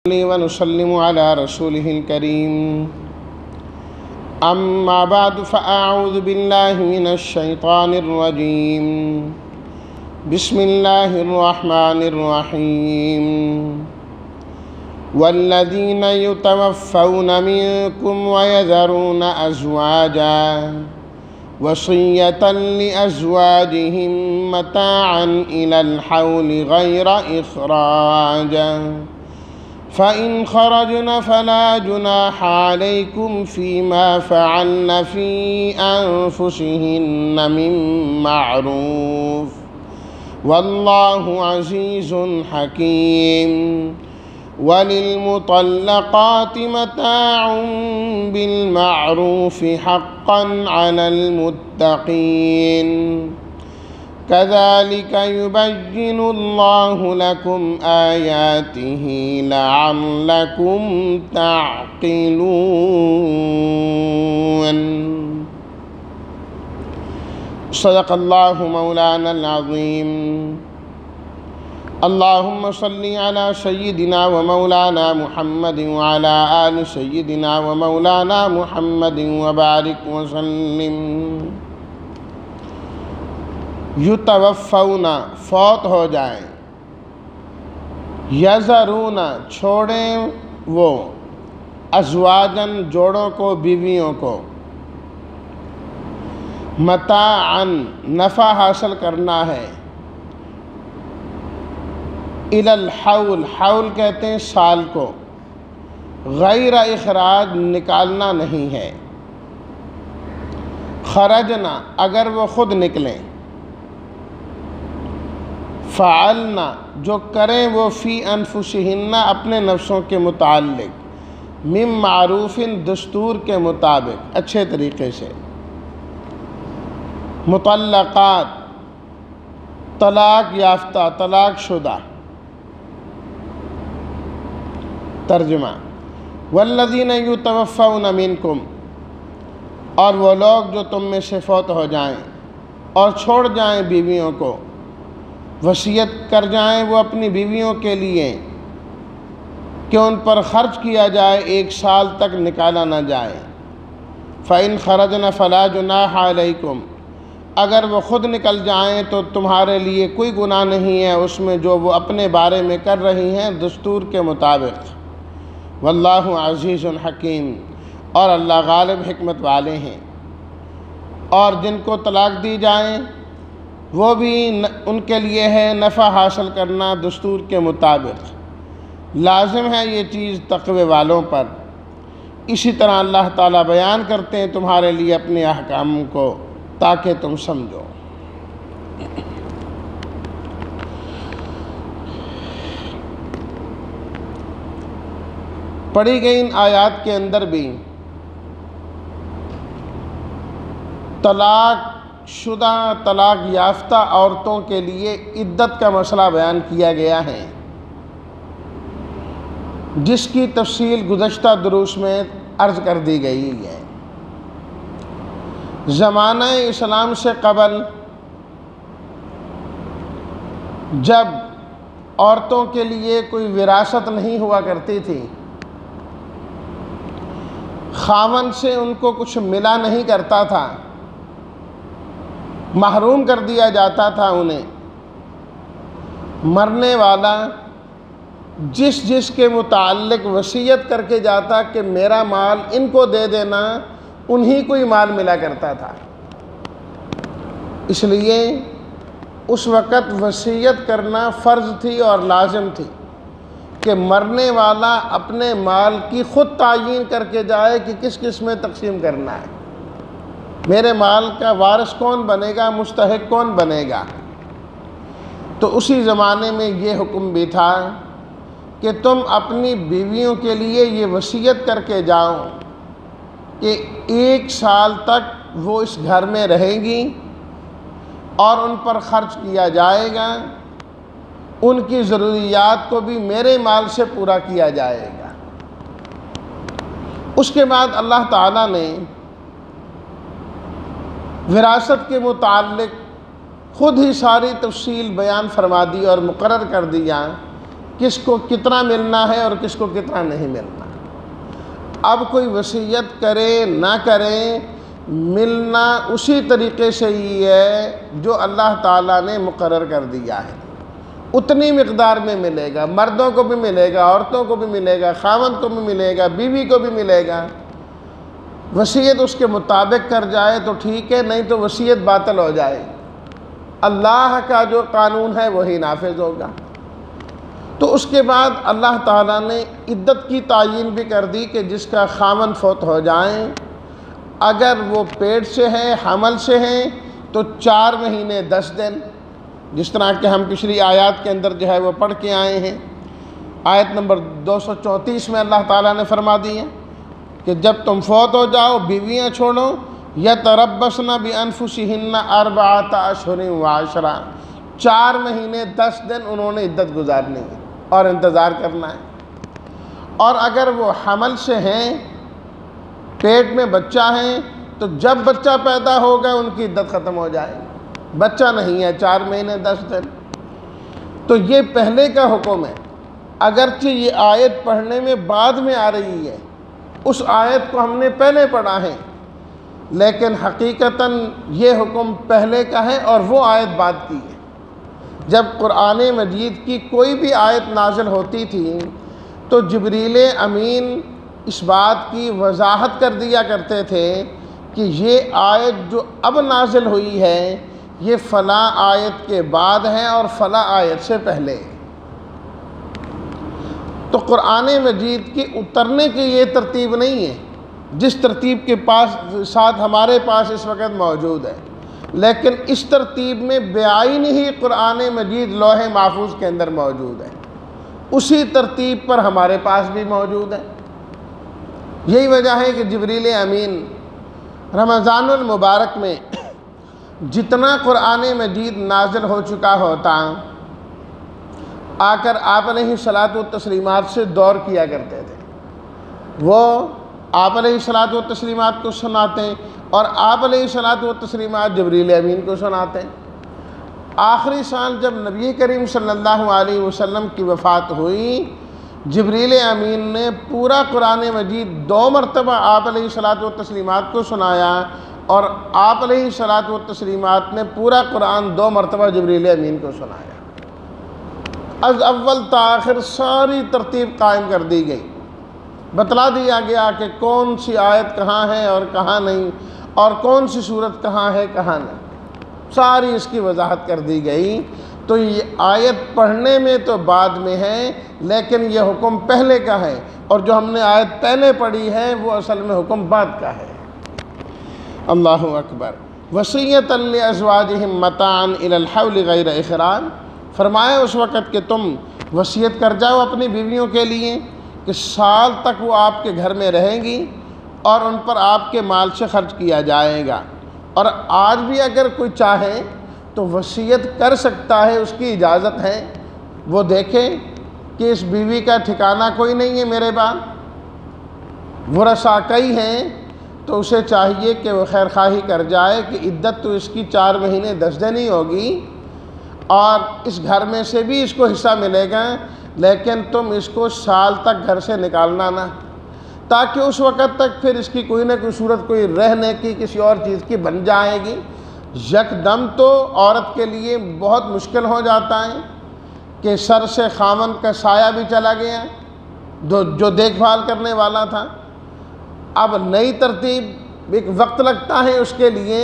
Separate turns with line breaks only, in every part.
ونسلم على رسوله الكريم أما بعد فأعوذ بالله من الشيطان الرجيم بسم الله الرحمن الرحيم والذين يتوفون منكم ويذرون أزواجا وصية لأزواجهم متاعا إلى الحول غير إخراج فإن خرجن فلا جناح عليكم فيما فعلن في أنفسهن من معروف والله عزيز حكيم وللمطلقات متاع بالمعروف حقا على المتقين كذلك يبين الله لكم آياته لعلكم تعقلون صدق الله مولانا العظيم اللهم صل على سيدنا ومولانا محمد وعلى آل سيدنا ومولانا محمد وبارك وسلم یتوفون فوت ہو جائیں، یذرون چھوڑیں وہ، ازواجن جوڑوں کو، بیویوں کو، متاعن نفع حاصل کرنا ہے، الی الحول حول کہتے ہیں سال کو، غیر اخراج نکالنا نہیں ہے، خرجنا اگر وہ خود نکلیں، فعلنا جو کریں وہ فی انفسہن اپنے نفسوں کے متعلق، من معروف دستور کے مطابق اچھے طریقے سے، مطلقات طلاق یافتہ طلاق شدہ، ترجمہ والذین یتوفون منکم اور وہ لوگ جو تم میں سے فوت ہو جائیں اور چھوڑ جائیں بیویوں کو، وصیت کر جائیں وہ اپنی بیویوں کے لیے کہ ان پر خرچ کیا جائے، 1 سال تک نکالا نہ جائے، فَإِنْ خَرَجْنَ فَلَا جُنَاحَ عَلَيْكُمْ اگر وہ خود نکل جائیں تو تمہارے لیے کوئی گناہ نہیں ہے اس میں جو وہ اپنے بارے میں کر رہی ہیں دستور کے مطابق، واللہ عزیز حکیم اور اللہ غالب حکمت والے ہیں۔ اور جن کو طلاق دی جائیں وہ بھی ان کے لیے ہے نفع حاصل کرنا دستور کے مطابق، لازم ہے یہ چیز تقوی والوں پر۔ اسی طرح اللہ تعالیٰ بیان کرتے ہیں تمہارے لیے اپنے احکام کو تاکہ تم سمجھو۔ پڑھی گئی ان آیات کے اندر بھی طلاق شدہ طلاق یافتہ عورتوں کے لیے عدت کا مسئلہ بیان کیا گیا ہے، جس کی تفصیل گزشتہ دروس میں عرض کر دی گئی ہے۔ زمانہ اسلام سے قبل جب عورتوں کے لیے کوئی وراثت نہیں ہوا کرتی تھی، خاوند سے ان کو کچھ ملا نہیں کرتا تھا، محروم کر دیا جاتا تھا انہیں، مرنے والا جس کے متعلق وصیت کر کے جاتا کہ میرا مال ان کو دے دینا، انہی کو ہی مال ملا کرتا تھا۔ اس لیے اس وقت وصیت کرنا فرض تھی اور لازم تھی کہ مرنے والا اپنے مال کی خود تعیین کر کے جائے کہ کس کس میں تقسیم کرنا ہے، میرے مال کا وارث کون بنے گا، مستحق کون بنے گا۔ تو اسی زمانے میں یہ حکم بھی تھا کہ تم اپنی بیویوں کے لیے یہ وصیت کر کے جاؤ کہ 1 سال تک وہ اس گھر میں رہیں گی اور ان پر خرچ کیا جائے گا، ان کی ضروریات کو بھی میرے مال سے پورا کیا جائے گا۔ اس کے بعد اللہ تعالیٰ نے وراثت کے متعلق خود ہی ساری تفصیل بیان فرما دی اور مقرر کر دیا کس کو کتنا ملنا ہے اور کس کو کتنا نہیں ملنا۔ اب کوئی وصیت کرے نہ کرے، ملنا اسی طریقے سے ہی ہے جو اللہ تعالیٰ نے مقرر کر دیا ہے، اتنی مقدار میں ملے گا۔ مردوں کو بھی ملے گا، عورتوں کو بھی ملے گا، خاوند کو بھی ملے گا، بیوی کو بھی ملے گا۔ وصیت اس کے مطابق کر جائے تو ٹھیک ہے، نہیں تو وصیت باطل ہو جائے۔ اللہ کا جو قانون ہے وہی نافذ ہوگا۔ تو اس کے بعد اللہ تعالیٰ نے عدت کی تعیین بھی کر دی کہ جس کا خاوند فوت ہو جائیں، اگر وہ پیٹ سے ہیں، حمل سے ہیں، تو 4 مہینے 10 دن، جس طرح کہ ہم پچھلی آیات کے اندر جو ہے وہ پڑھ کے آئے ہیں۔ آیت نمبر 234 میں اللہ تعالیٰ نے فرما دی ہے کہ جب تم فوت ہو جاؤ، بیویاں چھوڑو، یتربصن بانفسہن 4 اشہر و 10، 4 مہینے 10 دن انہوں نے عدت گزارنی ہے اور انتظار کرنا ہے۔ اور اگر وہ حمل سے ہیں، پیٹ میں بچہ ہیں، تو جب بچہ پیدا ہوگا ان کی عدت ختم ہو جائے گی۔ بچہ نہیں ہے، 4 مہینے 10 دن۔ تو یہ پہلے کا حکم ہے، اگرچہ یہ آیت پڑھنے میں بعد میں آ رہی ہے، اس آیت کو ہم نے پہلے پڑھا ہے، لیکن حقیقتاً یہ حکم پہلے کا ہے اور وہ آیت بعد کی ہے۔ جب قرآن مجید کی کوئی بھی آیت نازل ہوتی تھی تو جبریل امین اس بات کی وضاحت کر دیا کرتے تھے کہ یہ آیت جو اب نازل ہوئی ہے یہ فلاں آیت کے بعد ہے اور فلاں آیت سے پہلے۔ تو قرآن مجید کی اترنے کی یہ ترتیب نہیں ہے جس ترتیب کے ساتھ ہمارے پاس اس وقت موجود ہے، لیکن اس ترتیب میں بعین ہی قرآن مجید لوح محفوظ کے اندر موجود ہے، اسی ترتیب پر ہمارے پاس بھی موجود ہے۔ یہی وجہ ہے کہ جبریل امین رمضان المبارک میں جتنا قرآن مجید نازل ہو چکا ہوتا آ کر آپ علیہ الصلاۃ والتسلیمات سے دور کیا کرتے تھے، وہ آپ علیہ الصلاۃ والتسلیمات کو سناتے اور آپ علیہ الصلاۃ والتسلیمات جبریل امین کو سناتے۔ آخری سال جب نبی کریم صلی اللہ علیہ وسلم کی وفات ہوئی، جبریل امین نے پورا قرآن مجید 2 مرتبہ آپ علیہ الصلاۃ والتسلیمات کو سنایا اور آپ علیہ الصلاۃ والتسلیمات نے پورا قرآن 2 مرتبہ جبریل امین کو سنایا۔ از اول تا آخر ساری ترتیب قائم کر دی گئی، بتلا دیا گیا کہ کون سی آیت کہاں ہے اور کہاں نہیں، اور کون سی صورت کہاں ہے کہاں نہیں، ساری اس کی وضاحت کر دی گئی۔ تو یہ آیت پڑھنے میں تو بعد میں ہے، لیکن یہ حکم پہلے کا ہے، اور جو ہم نے آیت پہلے پڑھی ہے وہ اصل میں حکم بعد کا ہے۔ اللہ اکبر۔ وصیۃ لازواجہم متاعا الی الحول غیر اخراج، فرمایا اس وقت کہ تم وصیت کر جاؤ اپنی بیویوں کے لیے کہ سال تک وہ آپ کے گھر میں رہیں گی اور ان پر آپ کے مال سے خرچ کیا جائے گا۔ اور آج بھی اگر کوئی چاہے تو وصیت کر سکتا ہے، اس کی اجازت ہے۔ وہ دیکھے کہ اس بیوی کا ٹھکانہ کوئی نہیں ہے میرے بعد، ورثہ کئی ہیں، تو اسے چاہیے کہ وہ خیر خواہی کر جائے کہ عدت تو اس کی 4 مہینے 10 دن ہی ہوگی، اور اس گھر میں سے بھی اس کو حصہ ملے گا، لیکن تم اس کو سال تک گھر سے نکالنا نہ، تاکہ اس وقت تک پھر اس کی کوئی نہ کوئی صورت کوئی رہنے کی کسی اور چیز کی بن جائے گی۔ یکدم تو عورت کے لیے بہت مشکل ہو جاتا ہے کہ سر سے خاوند کا سایہ بھی چلا گیا جو دیکھ بھال کرنے والا تھا۔ اب نئی ترتیب ایک وقت لگتا ہے اس کے لیے،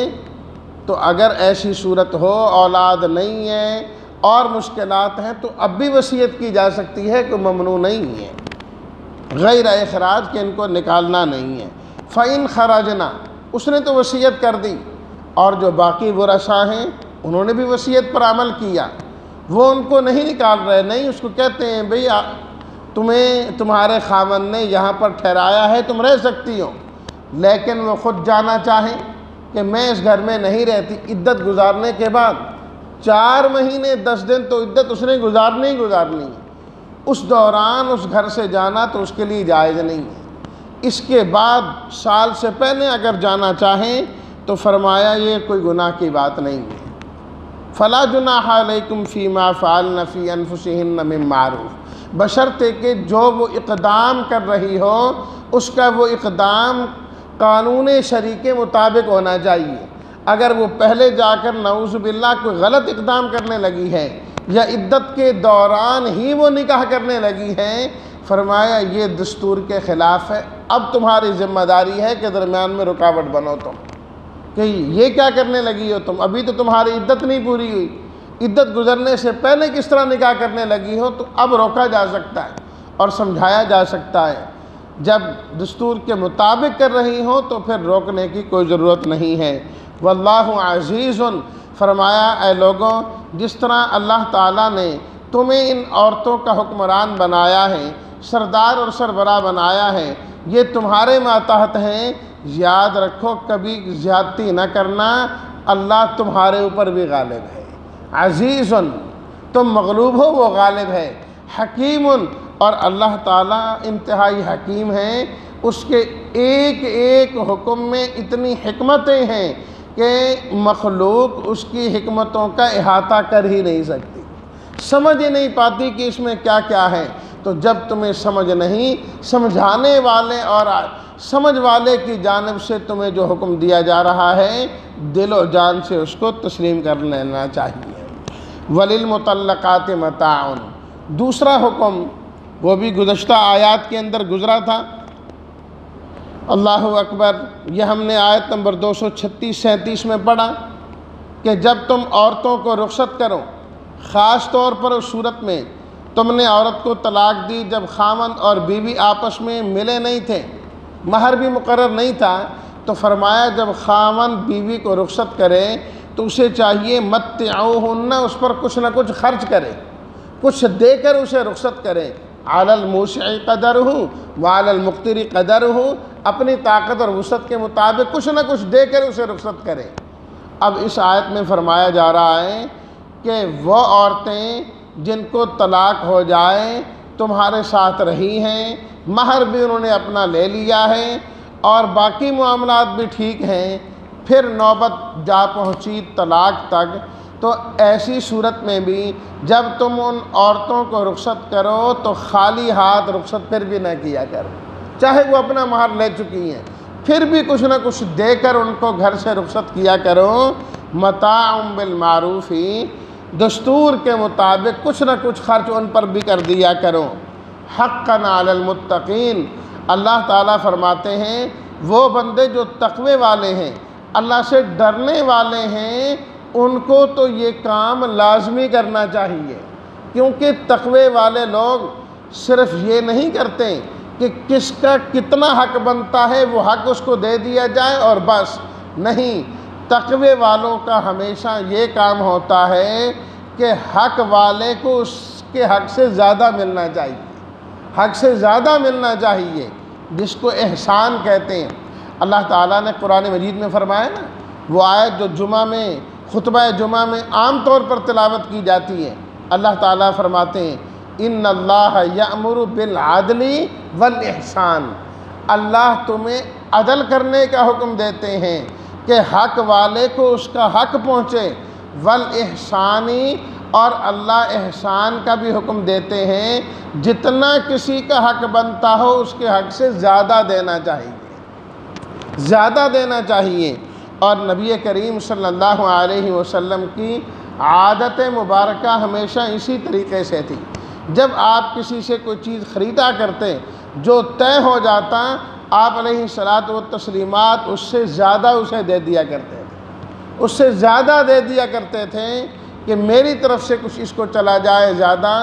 تو اگر ایسی صورت ہو، اولاد نہیں ہے اور مشکلات ہیں، تو اب بھی وصیت کی جا سکتی ہے کہ ممنوع نہیں ہے غیر اخراج، کہ ان کو نکالنا نہیں ہے۔ فَإِنْ خَرَجْنَا، اس نے تو وصیت کر دی، اور جو باقی ورثاء ہیں انہوں نے بھی وصیت پر عمل کیا، وہ ان کو نہیں نکال رہے، نہیں، اس کو کہتے ہیں بھئی تمہیں تمہارے خاوند نے یہاں پر ٹھہرایا ہے، تم رہ سکتی ہو، لیکن وہ خود جانا چاہیں کہ میں اس گھر میں نہیں رہتی، عدت گزارنے کے بعد 4 مہینے 10 دن تو عدت اس نے گزارنی ہی گزارنی ہے، اس دوران اس گھر سے جانا تو اس کے لیے جائز نہیں ہے۔ اس کے بعد سال سے پہلے اگر جانا چاہیں تو فرمایا یہ کوئی گناہ کی بات نہیں ہے۔ فَلَا جُنَاحَ عَلَيْكُمْ فِي مَا فَعَلْنَ فِي أَنفُسِهِنَّ مِن مَّعْرُوفٍ، بشرطے کہ جو وہ اقدام کر رہی ہو اس کا وہ اقدام قانون شرعی کے مطابق ہونا چاہیے۔ اگر وہ پہلے جا کر نعوذ باللہ کوئی غلط اقدام کرنے لگی ہے یا عدت کے دوران ہی وہ نکاح کرنے لگی ہے، فرمایا یہ دستور کے خلاف ہے۔ اب تمہاری ذمہ داری ہے کہ درمیان میں رکاوٹ بنو تم، کہ یہ کیا کرنے لگی ہو تم، ابھی تو تمہاری عدت نہیں پوری ہوئی، عدت گزرنے سے پہلے کس طرح نکاح کرنے لگی ہو، تو اب روکا جا سکتا ہے اور سمجھایا جا سکتا ہے۔ جب دستور کے مطابق کر رہی ہو تو پھر روکنے کی کوئی ضرورت نہیں ہے۔ واللہ عزیز، فرمایا اے لوگوں جس طرح اللہ تعالیٰ نے تمہیں ان عورتوں کا حکمران بنایا ہے، سردار اور سربراہ بنایا ہے، یہ تمہارے ماتحت ہیں، یاد رکھو کبھی زیادتی نہ کرنا، اللہ تمہارے اوپر بھی غالب ہے۔ عزیز، تم مغلوب ہو وہ غالب ہے، حکیم، اور اللہ تعالیٰ انتہائی حکیم ہے، اس کے ایک ایک حکم میں اتنی حکمتیں ہیں کہ مخلوق اس کی حکمتوں کا احاطہ کر ہی نہیں سکتی، سمجھ ہی نہیں پاتی کہ اس میں کیا کیا ہے۔ تو جب تمہیں سمجھ نہیں، سمجھانے والے اور سمجھ والے کی جانب سے تمہیں جو حکم دیا جا رہا ہے دل و جان سے اس کو تسلیم کر لینا چاہیے۔ وَلِلْمُطَلَّقَاتِ مَتَاعٌ، دوسرا حکم وہ بھی گزشتہ آیات کے اندر گزرا تھا۔ اللہ اکبر، یہ ہم نے آیت نمبر 236-37 میں پڑھا کہ جب تم عورتوں کو رخصت کرو، خاص طور پر اس صورت میں تم نے عورت کو طلاق دی جب خاوند اور بیوی آپس میں ملے نہیں تھے، مہر بھی مقرر نہیں تھا، تو فرمایا جب خاوند بیوی کو رخصت کرے تو اسے چاہیے متعوہن، اس پر کچھ نہ کچھ خرچ کرے، کچھ دے کر اسے رخصت کرے۔ علی الموسع قدرہ وعلی المقتر قدرہ، اپنی طاقت اور وسعت کے مطابق کچھ نہ کچھ دے کر اسے رخصت کرے۔ اب اس آیت میں فرمایا جا رہا ہے کہ وہ عورتیں جن کو طلاق ہو جائے تمہارے ساتھ رہی ہیں، مہر بھی انہوں نے اپنا لے لیا ہے اور باقی معاملات بھی ٹھیک ہیں، پھر نوبت جا پہنچی طلاق تک، تو ایسی صورت میں بھی جب تم ان عورتوں کو رخصت کرو تو خالی ہاتھ رخصت پھر بھی نہ کیا کرو، چاہے وہ اپنا مہر لے چکی ہیں پھر بھی کچھ نہ کچھ دے کر ان کو گھر سے رخصت کیا کرو۔ متاع بالمعروف، دستور کے مطابق کچھ نہ کچھ خرچ ان پر بھی کر دیا کرو۔ حقا علی المتقین، اللہ تعالیٰ فرماتے ہیں وہ بندے جو تقوی والے ہیں، اللہ سے ڈرنے والے ہیں، ان کو تو یہ کام لازمی کرنا چاہیے، کیونکہ تقوی والے لوگ صرف یہ نہیں کرتے کہ کس کا کتنا حق بنتا ہے وہ حق اس کو دے دیا جائے اور بس، نہیں، تقوی والوں کا ہمیشہ یہ کام ہوتا ہے کہ حق والے کو اس کے حق سے زیادہ ملنا چاہیے، حق سے زیادہ ملنا چاہیے، جس کو احسان کہتے ہیں۔ اللہ تعالیٰ نے قرآن مجید میں فرمایا نا، وہ آیت جو جمعہ میں خطبہ جمعہ میں عام طور پر تلاوت کی جاتی ہے، اللہ تعالیٰ فرماتے ہیں ان اللہ یأمر بالعدل والاحسان، اللہ تمہیں عدل کرنے کا حکم دیتے ہیں کہ حق والے کو اس کا حق پہنچے، والاحسانی، اور اللہ احسان کا بھی حکم دیتے ہیں، جتنا کسی کا حق بنتا ہو اس کے حق سے زیادہ دینا چاہیے، زیادہ دینا چاہیے۔ اور نبی کریم صلی اللہ علیہ وسلم کی عادت مبارکہ ہمیشہ اسی طریقے سے تھی، جب آپ کسی سے کوئی چیز خریدا کرتے جو طے ہو جاتا، آپ علیہ الصلاۃ والتسلیمات اس سے زیادہ اسے دے دیا کرتے تھے، اس سے زیادہ دے دیا کرتے تھے کہ میری طرف سے کچھ اس کو چلا جائے زیادہ،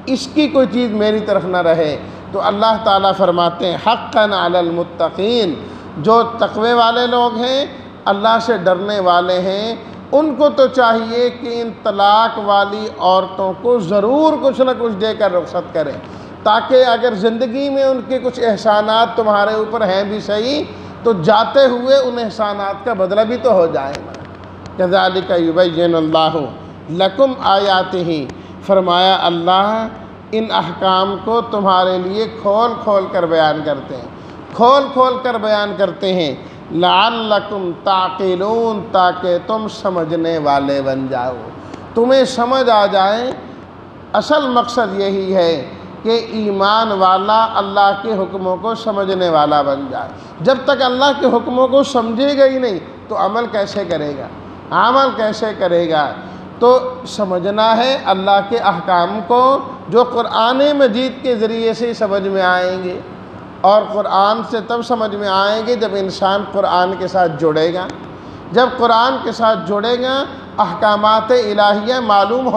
اس کی کوئی چیز میری طرف نہ رہے۔ تو اللہ تعالیٰ فرماتے ہیں حقا علی المتقین، جو تقوی والے لوگ ہیں، اللہ سے ڈرنے والے ہیں، ان کو تو چاہیے کہ ان طلاق والی عورتوں کو ضرور کچھ نہ کچھ دے کر رخصت کریں، تاکہ اگر زندگی میں ان کے کچھ احسانات تمہارے اوپر ہیں بھی صحیح، تو جاتے ہوئے ان احسانات کا بدلہ بھی تو ہو جائے گا۔ کذالک یبین اللہ لکم آیاتہ، فرمایا اللہ ان احکام کو تمہارے لیے کھول کھول کر بیان کرتے ہیں، کھول کھول کر بیان کرتے ہیں، لعلکم تعقلون، تاکہ تم سمجھنے والے بن جاؤ، تمہیں سمجھ آ جائے۔ اصل مقصد یہی ہے کہ ایمان والا اللہ کے حکموں کو سمجھنے والا بن جائے۔ جب تک اللہ کے حکموں کو سمجھے گا ہی نہیں تو عمل کیسے کرے گا؟ عمل کیسے کرے گا؟ تو سمجھنا ہے اللہ کے احکام کو، جو قرآن مجید کے ذریعے سے سمجھ میں آئیں گے، اور قرآن سے تب سمجھ میں آئیں گے جب انسان قرآن کے ساتھ جڑے گا۔ جب قرآن کے ساتھ جڑے گا احکامات الہیہ معلوم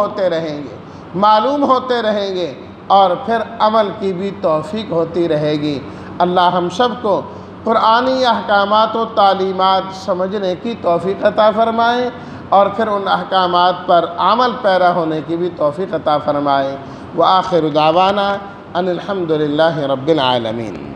ہوتے رہیں گے اور پھر عمل کی بھی توفیق ہوتی رہے گی۔ اللہ ہم سب کو قرآنی احکامات و تعلیمات سمجھنے کی توفیق عطا فرمائے اور پھر ان احکامات پر عمل پیرا ہونے کی بھی توفیق عطا فرمائے۔ وآخر دعوانا ان الحمد للہ رب العالمین۔